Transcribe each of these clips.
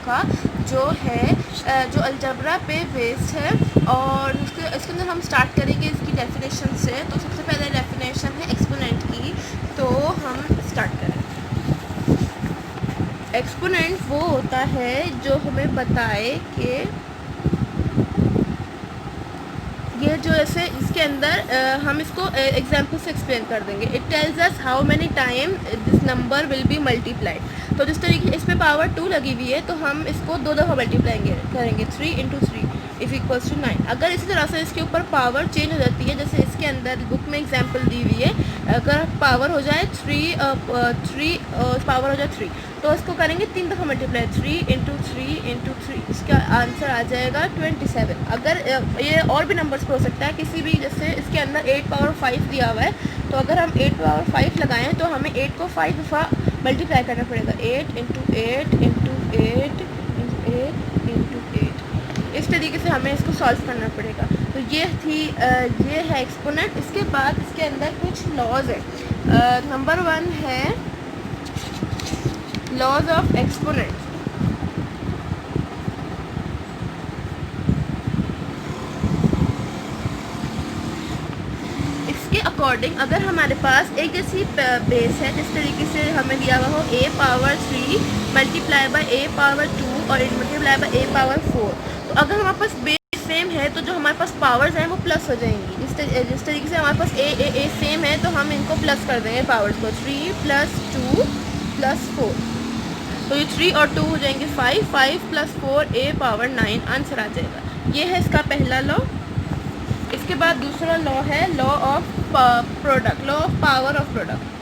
का जो है जो अलजबरा पे बेस्ड है। और इसके अंदर हम स्टार्ट करेंगे इसकी डेफिनेशन से। तो सबसे पहले डेफिनेशन है एक्सपोनेंट की, तो हम स्टार्ट करें। एक्सपोनेंट वो होता है जो हमें बताए कि ये जो ऐसे इसके अंदर हम इसको एग्जाम्पल से एक्सप्लेन कर देंगे। It tells us how many time this number will be multiplied. तो जिस तरीके से इस पर पावर 2 लगी हुई है तो हम इसको 2 दफ़ा मल्टीप्लाई करेंगे, 3 × 3 इज़ इक्वल्स टू 9। अगर इसी तरह से इसके ऊपर पावर चेंज हो जाती है, जैसे इसके अंदर बुक में एग्जाम्पल दी हुई है, अगर पावर हो जाए 3 पावर हो जाए 3 तो इसको करेंगे 3 दफ़ा मल्टीप्लाई, 3 × 3 × 3, इसका आंसर आ जाएगा 27। अगर ये और भी नंबर्स हो सकता है किसी भी, जैसे इसके अंदर 8 पावर 5 दिया हुआ है, तो अगर हम 8 पावर 5 लगाएं तो हमें 8 को 5 दफ़ा मल्टीप्लाई करना पड़ेगा, 8 × 8 × 8 × 8 × 8। इस तरीके से हमें इसको सॉल्व करना पड़ेगा। तो ये है एक्सपोनेंट। इसके बाद इसके अंदर कुछ लॉज है। नंबर 1 है लॉज ऑफ एक्सपोनेंट। इसके अकॉर्डिंग अगर हमारे पास एक जैसी बेस है, जिस तरीके से हमें दिया हुआ हो a power 3 multiply by a power 2 और मल्टीप्लाई बाय a पावर 4, तो अगर हमारे पास बेस सेम है तो जो हमारे पास पावर्स हैं वो प्लस हो जाएंगी। जिस तरीके से हमारे पास a सेम है तो हम इनको प्लस कर देंगे पावर्स को, 3 + 2 + 4, तो ये 3 और 2 हो जाएंगे 5, 5 + 4 a पावर 9 आंसर आ जाएगा। ये है इसका पहला लॉ। इसके बाद दूसरा लॉ है law of product, law of power of product.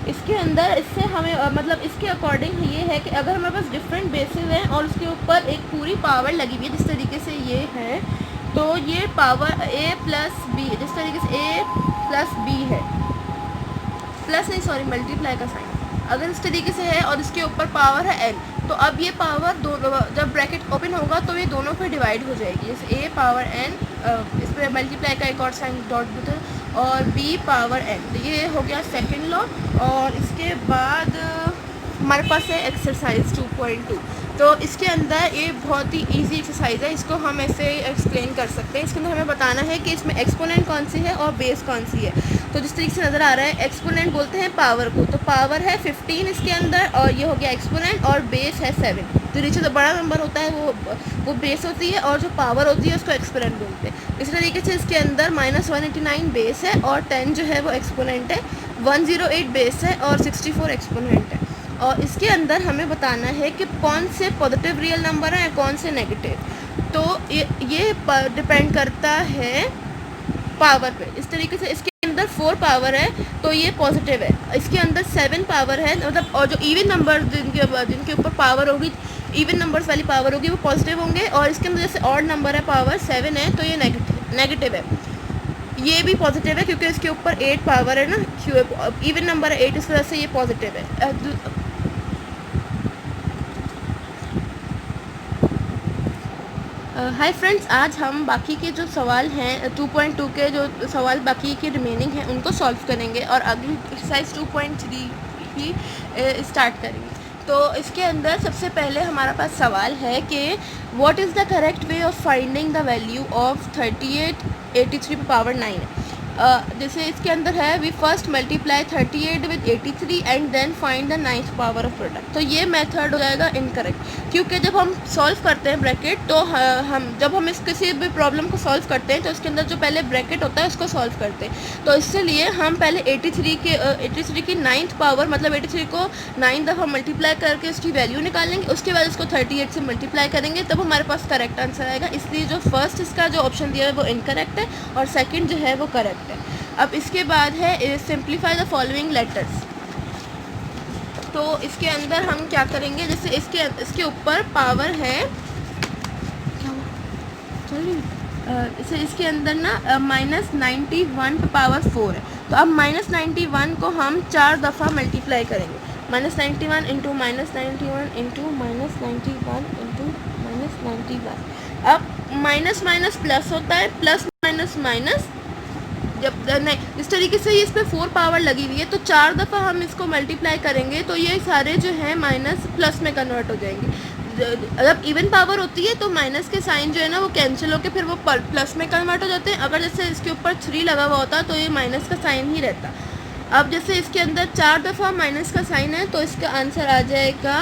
इसके अंदर इससे हमें मतलब इसके अकॉर्डिंग ये है कि अगर हमारे पास डिफरेंट बेसिस हैं और उसके ऊपर एक पूरी पावर लगी हुई है, जिस तरीके से ये है, तो ये पावर a + b, जिस तरीके से a + b है, प्लस नहीं सॉरी मल्टीप्लाई का साइन, अगर इस तरीके से है और इसके ऊपर पावर है n, तो अब ये पावर दोनों जब ब्रैकेट ओपन होगा तो ये दोनों पे डिवाइड हो जाएगी। जैसे a पावर n, इस पर मल्टीप्लाई का एक और साइन डॉट होता है, और b पावर n। तो ये हो गया सेकंड लॉ। और इसके बाद हमारे पास है एक्सरसाइज 2.2। तो इसके अंदर ये बहुत ही इजी एक्सरसाइज है, इसको हम ऐसे एक्सप्लेन कर सकते हैं। इसके अंदर हमें बताना है कि इसमें एक्सपोनेंट कौन सी है और बेस कौन सी है। तो जिस तरीके से नज़र आ रहा है एक्सपोनेंट बोलते हैं पावर को, तो पावर है 15 इसके अंदर, और ये हो गया एक्सपोनेंट, और बेस है 7। तो नीचे जो बड़ा नंबर होता है वो बेस होती है, और जो पावर होती है उसको एक्सपोनेंट बोलते हैं। इसी तरीके से इसके अंदर -189 बेस है, और 10 जो है वो एक्सपोनेंट है, 108 बेस है, और 64 एक्सपोनेंट है। और इसके अंदर हमें बताना है कि कौन से पॉजिटिव रियल नंबर हैं कौन से नेगेटिव। तो ये डिपेंड करता है पावर पे। इस तरीके से इसके अंदर 4 पावर है तो ये पॉजिटिव है, इसके अंदर 7 पावर है, मतलब और जो इवन नंबर जिनके ऊपर पावर होगी, इवन नंबर्स वाली पावर होगी, वो पॉजिटिव होंगे। और इसके अंदर जैसे ऑड नंबर है, पावर 7 है, तो ये नेगेटिव है। ये भी पॉजिटिव है क्योंकि इसके ऊपर 8 पावर है ना, इवन नंबर है 8, इस वजह से ये पॉजिटिव है। हाय फ्रेंड्स, आज हम बाकी के जो सवाल हैं 2.2 के जो सवाल बाकी के रिमेनिंग हैं उनको सॉल्व करेंगे, और अगली एक्सरसाइज 2.3 ही स्टार्ट करेंगे। तो इसके अंदर सबसे पहले हमारा पास सवाल है कि what is the correct way of finding the value of 3883 power 9। जैसे इसके अंदर है we first multiply 38 with 83 and then find the 9th power of product. तो ये मेथड हो जाएगा इनकरेक्ट, क्योंकि जब हम सॉल्व करते हैं ब्रैकेट, तो जब हम इस किसी भी प्रॉब्लम को सॉल्व करते हैं तो इसके अंदर जो पहले ब्रैकेट होता है उसको सॉल्व करते हैं। तो इसलिए हम पहले 83 की 9th पावर, मतलब 83 को 9 दफ़ा मल्टीप्लाई करके उसकी वैल्यू निकालेंगे, उसके बाद उसको 38 से मल्टीप्लाई करेंगे, तब हमारे पास करेक्ट आंसर आएगा। इसलिए जो फर्स्ट इसका जो ऑप्शन दिया है वो इनकरेक्ट है, और सेकंड जो है वो करेक्ट है। अब इसके बाद है सिंप्लीफाई द फॉलोइंग लेटर्स। तो इसके अंदर हम क्या करेंगे, जैसे इसके ऊपर पावर है, जैसे इसके अंदर ना -91 पे पावर 4 है, तो अब -91 को हम 4 दफ़ा मल्टीप्लाई करेंगे, -91 इंटू -91 इंटू -91 इंटू -91। अब माइनस माइनस प्लस होता है, प्लस माइनस माइनस जब नहीं, इस तरीके से इस पर 4 पावर लगी हुई है तो 4 दफ़ा हम इसको मल्टीप्लाई करेंगे तो ये सारे जो हैं माइनस प्लस में कन्वर्ट हो जाएंगे। जब इवन पावर होती है तो माइनस के साइन जो है ना वो कैंसिल होकर फिर वो प्लस में कन्वर्ट हो जाते हैं। अगर जैसे इसके ऊपर 3 लगा हुआ होता तो ये माइनस का साइन ही रहता। अब जैसे इसके अंदर 4 दफ़ा माइनस का साइन है तो इसका आंसर आ जाएगा